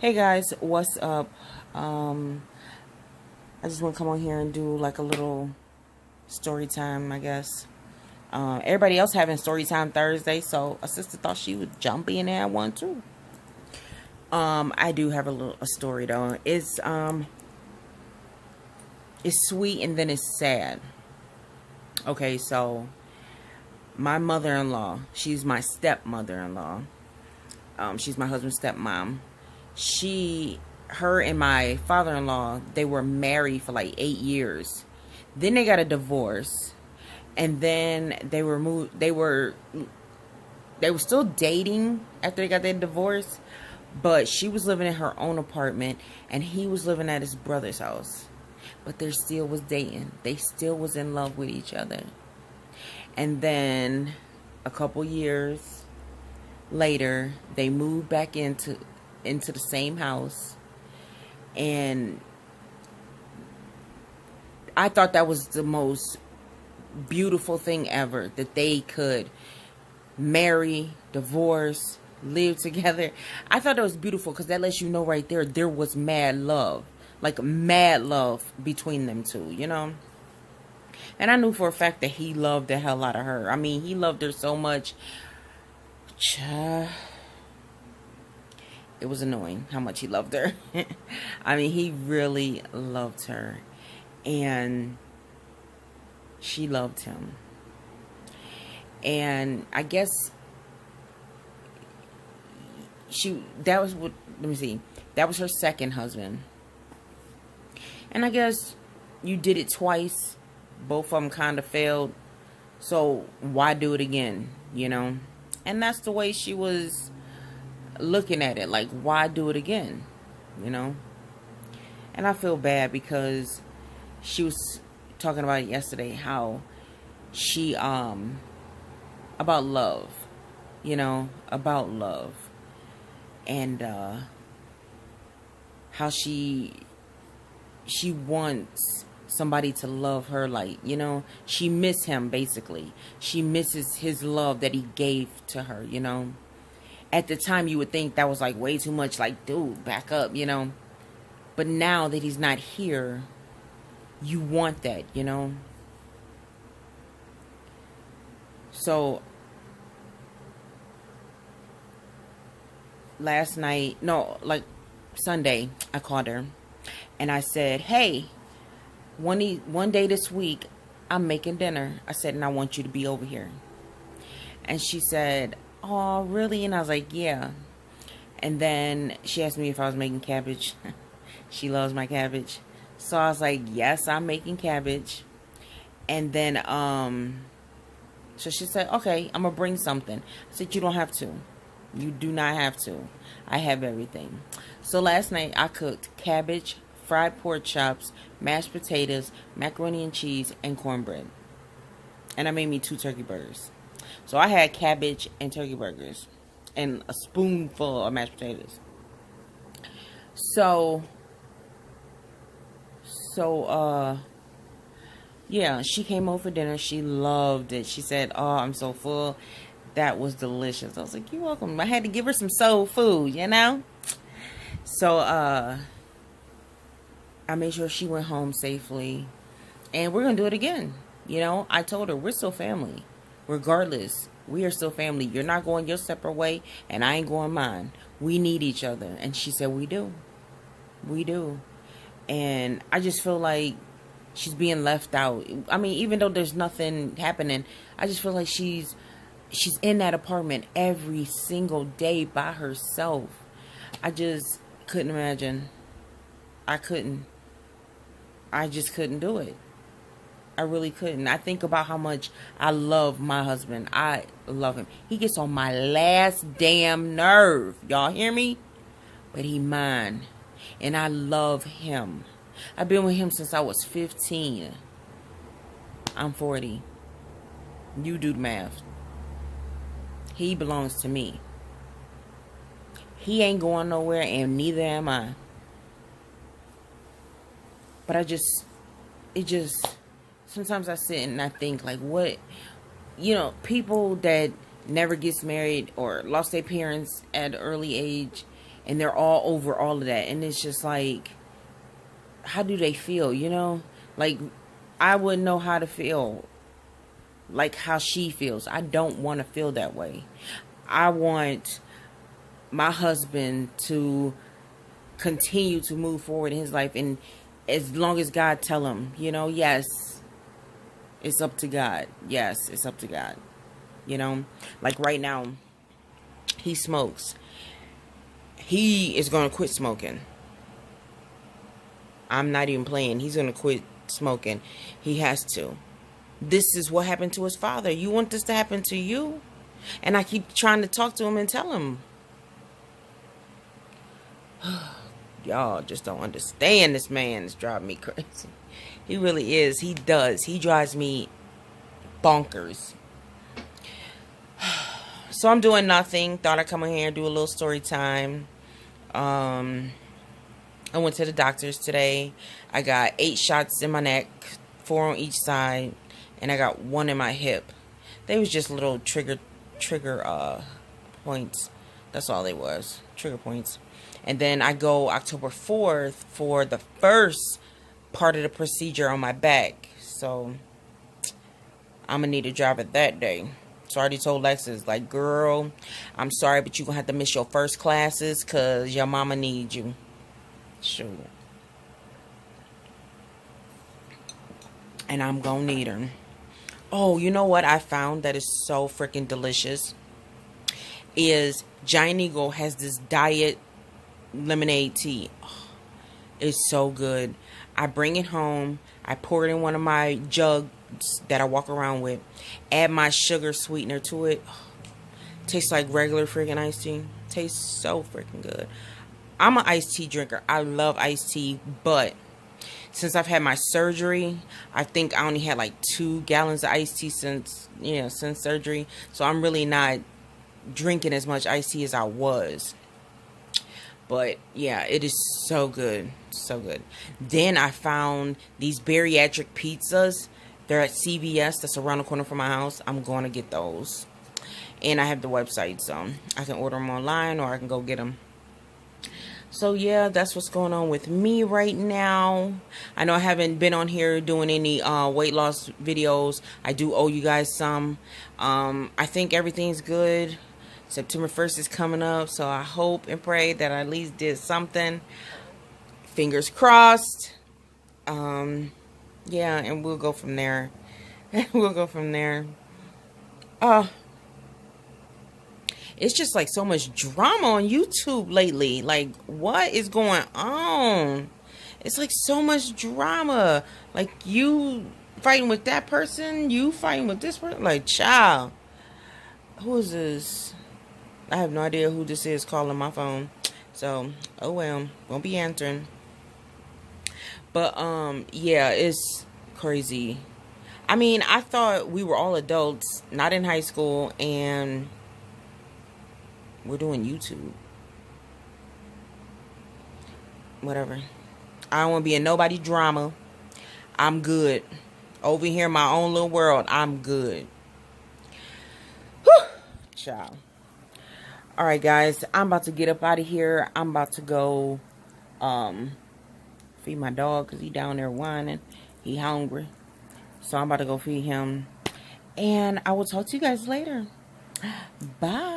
Hey guys, what's up? I just want to come on here and do like a little story time, I guess. Everybody else having story time Thursday, so a sister thought she would jump in there one too. I do have a story though. It's sweet and then it's sad. Okay, so my mother-in-law, she's my stepmother-in-law. She's my husband's stepmom. Her and my father-in-law, they were married for like 8 years. Then they got a divorce, and then they were still dating after they got their divorce, but she was living in her own apartment and he was living at his brother's house. But they still was dating. They still was in love with each other. And then a couple years later, they moved back into the same house, and I thought that was the most beautiful thing ever, that they could marry, divorce, live together. I thought that was beautiful because that lets you know right there was mad love, like mad love between them two. And I knew for a fact that he loved the hell out of her. I mean, he loved her so much. It was annoying how much he loved her. I mean, he really loved her, and she loved him. And I guess that was what, let me see, that was her second husband. And I guess you did it twice. Both of them kind of failed. So why do it again? And that's the way she was looking at it. Like, why do it again? And I feel bad because she was talking about it yesterday, how she, about love, about love. And, how she wants somebody to love her, like, she miss him, basically. She misses his love that he gave to her. At the time you would think that was like way too much, like, dude, back up. But now that he's not here, you want that. So last night, no, like Sunday, I called her and I said, hey, one day this week, I'm making dinner. I said, and I want you to be over here. And she said, oh, really? And I was like, yeah. And then she asked me if I was making cabbage. She loves my cabbage. So I was like, yes, I'm making cabbage. And then, so she said, okay, I'm going to bring something. I said, you don't have to. You do not have to. I have everything. So last night I cooked cabbage, fried pork chops, mashed potatoes, macaroni and cheese, and cornbread. And I made me 2 turkey burgers. So I had cabbage and turkey burgers and a spoonful of mashed potatoes. So yeah, she came over for dinner. She loved it. She said, oh, I'm so full. That was delicious. I was like, you're welcome. I had to give her some soul food. So I made sure she went home safely. And we're going to do it again. I told her we're still family. Regardless, we are still family. You're not going your separate way, and I ain't going mine. We need each other. And she said, we do. We do. And I just feel like she's being left out. I mean, even though there's nothing happening, I just feel like she's in that apartment every single day by herself. I just couldn't imagine. I just couldn't do it. I really couldn't. I think about how much I love my husband. I love him. He gets on my last damn nerve. Y'all hear me? But he mine. And I love him. I've been with him since I was 15. I'm 40. You do the math. He belongs to me. He ain't going nowhere, and neither am I. But sometimes I sit and I think, like, what, people that never gets married or lost their parents at an early age, and they're all over all of that, and it's just like, how do they feel, you know? Like, I wouldn't know how to feel like how she feels. I don't want to feel that way. I want my husband to continue to move forward in his life, and as long as God tell him, you know, yes, it's up to God. Yes, it's up to God. You know, like right now, he smokes. He is going to quit smoking. I'm not even playing. He's going to quit smoking. He has to. This is what happened to his father. You want this to happen to you? And I keep trying to talk to him and tell him. Y'all just don't understand this man. It's driving me crazy. He really is. He does. He drives me bonkers. So I'm doing nothing. Thought I'd come in here and do a little story time. I went to the doctor's today. I got 8 shots in my neck, 4 on each side, and I got 1 in my hip. They was just little trigger points. That's all they was. Trigger points. And then I go October 4th for the first part of the procedure on my back. So I'm gonna need a driver that day. So I already told Lexus, like, girl, I'm sorry, but you're gonna have to miss your first classes because your mama needs you. Sure. And I'm gonna need her. Oh, you know what I found that is so freaking delicious? Is Giant Eagle has this diet lemonade tea. Oh, it's so good. I bring it home. I pour it in one of my jugs that I walk around with. Add my sugar sweetener to it. Oh, tastes like regular freaking iced tea. Tastes so freaking good. I'm an iced tea drinker. I love iced tea, but since I've had my surgery, I think I only had like 2 gallons of iced tea since surgery. So I'm really not drinking as much iced tea as I was. But yeah, it is so good. So good. Then I found these bariatric pizzas. They're at CVS. That's around the corner from my house. I'm going to get those. And I have the website, so I can order them online or I can go get them. So yeah, that's what's going on with me right now. I know I haven't been on here doing any weight loss videos. I do owe you guys some. I think everything's good. September 1st is coming up, so I hope and pray that I at least did something. Fingers crossed. Yeah, and we'll go from there. We'll go from there. It's just like so much drama on YouTube lately. Like, what is going on? It's like so much drama. Like, you fighting with that person, you fighting with this person. Like, child, who is this? I have no idea who this is calling my phone. So, oh well, won't be answering. But yeah, it's crazy. I mean, I thought we were all adults, not in high school, and we're doing YouTube. Whatever. I don't want to be in nobody drama. I'm good. Over here in my own little world, I'm good. Whew. Ciao. Alright, guys. I'm about to get up out of here. I'm about to go feed my dog because he down there whining. He hungry. So I'm about to go feed him. And I will talk to you guys later. Bye.